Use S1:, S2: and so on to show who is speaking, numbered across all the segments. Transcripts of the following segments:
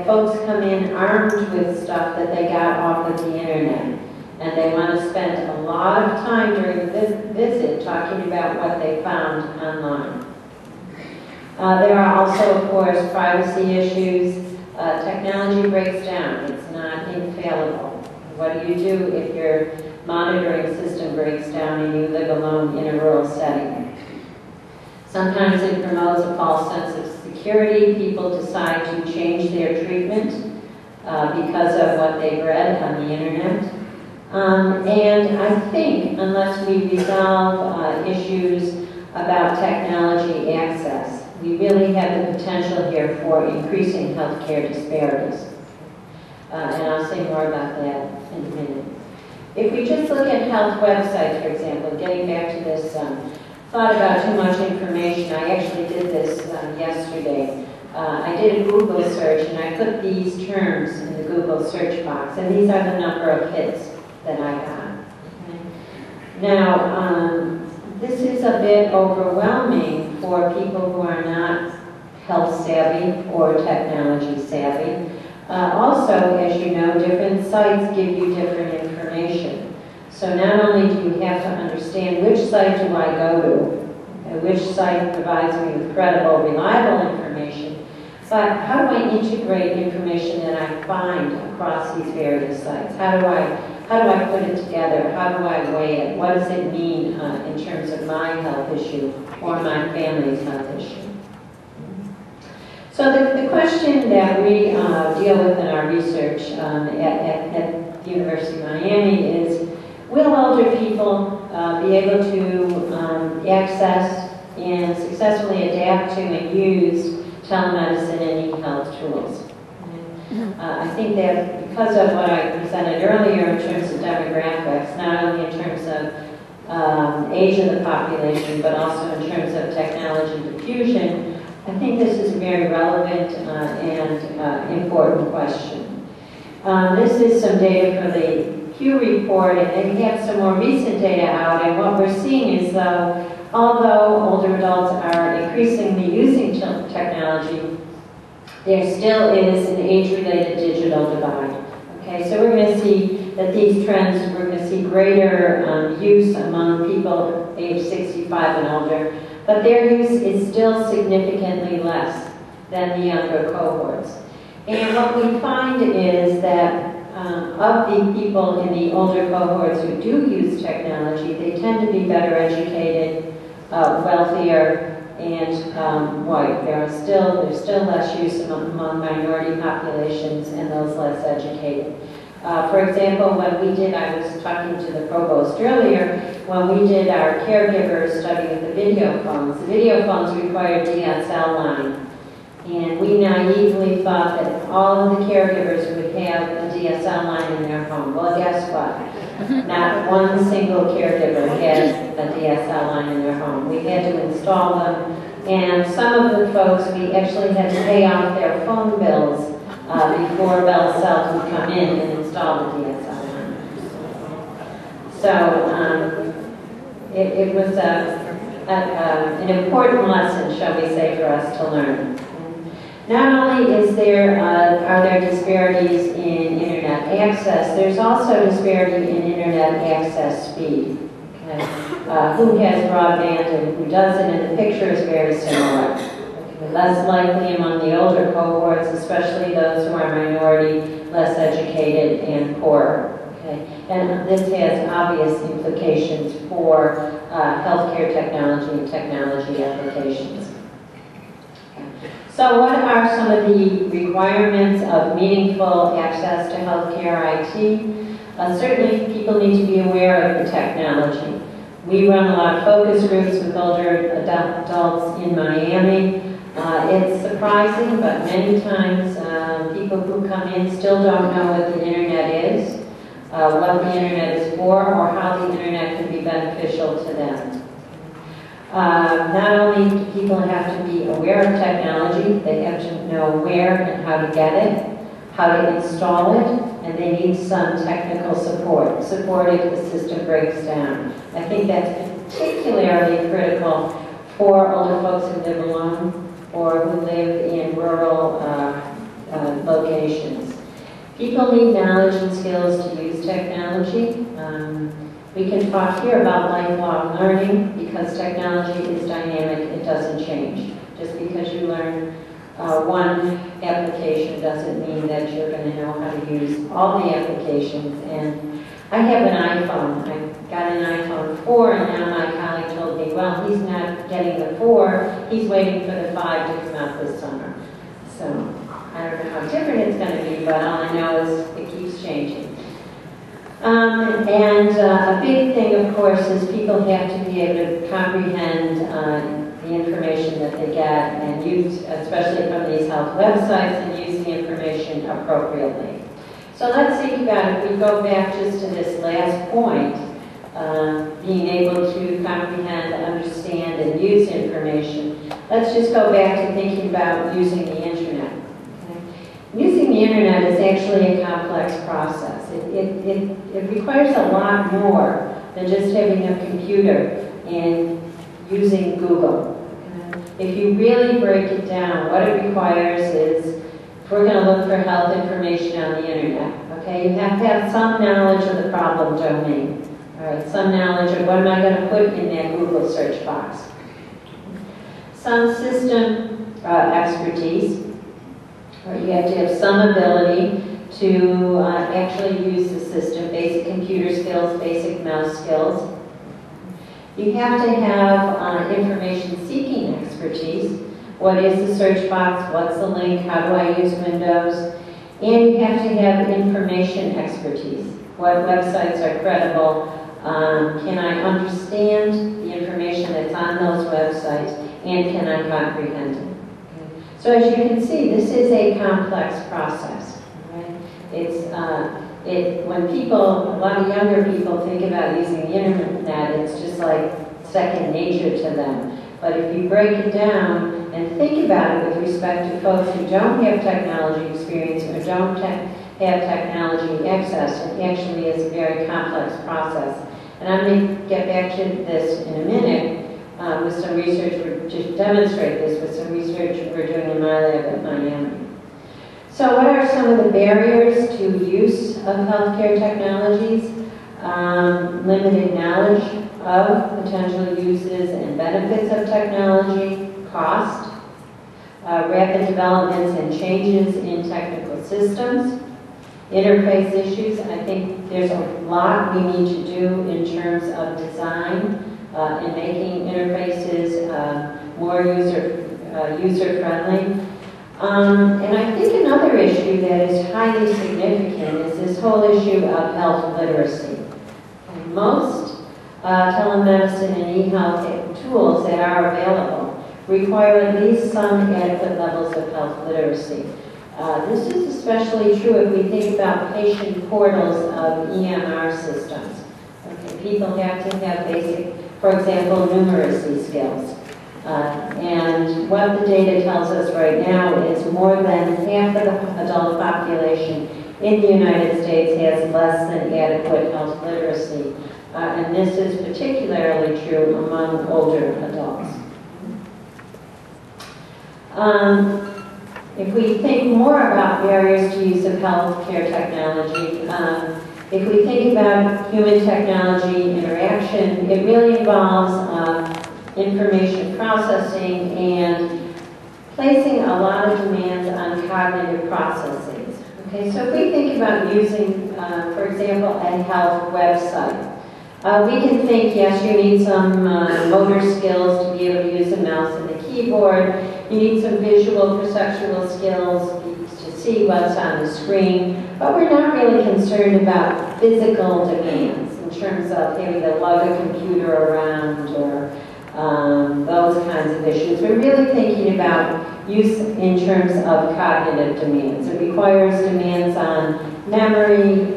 S1: Folks come in armed with stuff that they got off of the internet, and they want to spend a lot of time during the visit talking about what they found online. There are also, of course, privacy issues. Technology breaks down. It's not infallible. What do you do if your monitoring system breaks down and you live alone in a rural setting? Sometimes it promotes a false sense of security. People decide to change their treatment because of what they've read on the internet. And I think unless we resolve issues about technology access, we really have the potential here for increasing healthcare disparities. And I'll say more about that in a minute. If we just look at health websites, for example, getting back to this thought about too much information, I actually did this yesterday. I did a Google search and I put these terms in the Google search box, and these are the number of hits that I got. Okay? Now, this is a bit overwhelming for people who are not health savvy or technology savvy. Also, as you know, different sites give you different information. So not only do you have to understand which site do I go to, which site provides me with credible, reliable information, but how do I integrate information that I find across these various sites? How do I put it together? How do I weigh it? What does it mean in terms of my health issue or my family's health issue? So the question that we deal with in our research at the University of Miami is, will older people be able to access and successfully adapt to and use telemedicine and e-health tools? I think that because of what I presented earlier in terms of demographics, not only in terms of age of the population, but also in terms of technology diffusion, I think this is a very relevant and important question. This is some data for the Pew report, and they have some more recent data out, and what we're seeing is, although older adults are increasingly using technology, there still is an age-related digital divide. Okay, so we're going to see that these trends, we're going to see greater use among people age 65 and older, but their use is still significantly less than the younger cohorts. And what we find is that of the people in the older cohorts who do use technology, they tend to be better educated, wealthier, and white. There's still less use among minority populations and those less educated. For example, when we did, I was talking to the provost earlier, when we did our caregiver study with the video phones required DSL line. And we naively thought that all of the caregivers would have a DSL line in their home. Well, guess what? Not one single caregiver has a DSL line in their home. We had to install them, and some of the folks, we actually had to pay off their phone bills before Bell Cell would come in and install the DSL line. So it was an important lesson, shall we say, for us to learn. Not only are there disparities in internet access, there's also disparity in internet access speed. Okay? Who has broadband and who doesn't, and the picture is very similar. Okay? Less likely among the older cohorts, especially those who are minority, less educated, and poorer. Okay? And this has obvious implications for healthcare technology and technology applications. So what are some of the requirements of meaningful access to healthcare IT? Certainly people need to be aware of the technology. We run a lot of focus groups with older adults in Miami. It's surprising, but many times people who come in still don't know what the internet is, what the internet is for, or how the internet can be beneficial to them. Not only do people have to be aware of technology, they have to know where and how to get it, how to install it, and they need some technical support if the system breaks down. I think that's particularly critical for older folks who live alone or who live in rural locations. People need knowledge and skills to use technology. We can talk here about lifelong learning because technology is dynamic, it doesn't change. Just because you learn one application doesn't mean that you're going to know how to use all the applications. And I have an iPhone. I got an iPhone 4, and now my colleague told me, well, he's not getting the 4, he's waiting for the 5 to come out this summer. So I don't know how different it's going to be, but all I know is it keeps changing. A big thing, of course, is people have to be able to comprehend the information that they get and use, especially from these health websites, and use the information appropriately. So let's think about, if we go back just to this last point, being able to comprehend, understand, and use information, let's just go back to thinking about using the internet. Okay? Using the internet is actually a complex process. It requires a lot more than just having a computer and using Google. Okay? If you really break it down, what it requires is, if we're going to look for health information on the internet, okay, you have to have some knowledge of the problem domain. All right, some knowledge of what am I going to put in that Google search box. Some system expertise, or you have to have some ability to actually use the system, basic computer skills, basic mouse skills. You have to have information seeking expertise. What is the search box? What's the link? How do I use Windows? And you have to have information expertise. What websites are credible? Can I understand the information that's on those websites? And can I comprehend it? Okay. So as you can see, this is a complex process. Right? When people, a lot of younger people think about using the internet, it's just like second nature to them. But if you break it down and think about it with respect to folks who don't have technology experience or don't have technology access, it actually is a very complex process. And I'm going to get back to this in a minute with some research, to demonstrate this with some research we're doing in my lab at Miami. So what are some of the barriers to use of healthcare technologies? Limited knowledge of potential uses and benefits of technology, cost, rapid developments and changes in technical systems, interface issues. I think there's a lot we need to do in terms of design and making interfaces more user-friendly. And I think another issue that is highly significant is this whole issue of health literacy. And most telemedicine and e-health tools that are available require at least some adequate levels of health literacy. This is especially true if we think about patient portals of EMR systems. Okay, people have to have basic, for example, numeracy skills. And what the data tells us right now is more than half of the adult population in the United States has less than adequate health literacy. And this is particularly true among older adults. If we think more about barriers to use of healthcare technology, if we think about human technology interaction, it really involves information processing and placing a lot of demands on cognitive processes. Okay, so if we think about using, for example, a health website, we can think, yes, you need some motor skills to be able to use the mouse and the keyboard. You need some visual perceptual skills to see what's on the screen. But we're not really concerned about physical demands in terms of having to lug a computer around or those kinds of issues. We're really thinking about use in terms of cognitive demands. It requires demands on memory,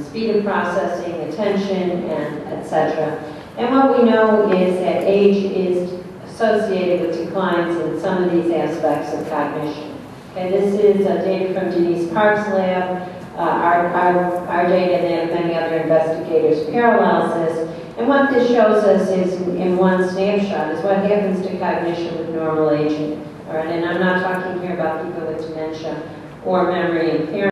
S1: speed of processing, attention, and etc. And what we know is that age is associated with declines in some of these aspects of cognition. Okay, this is data from Denise Park's lab. Our data and many other investigators parallels this. And what this shows us is, in one snapshot, is what happens to cognition with normal aging. All right, and I'm not talking here about people with dementia or memory impairment.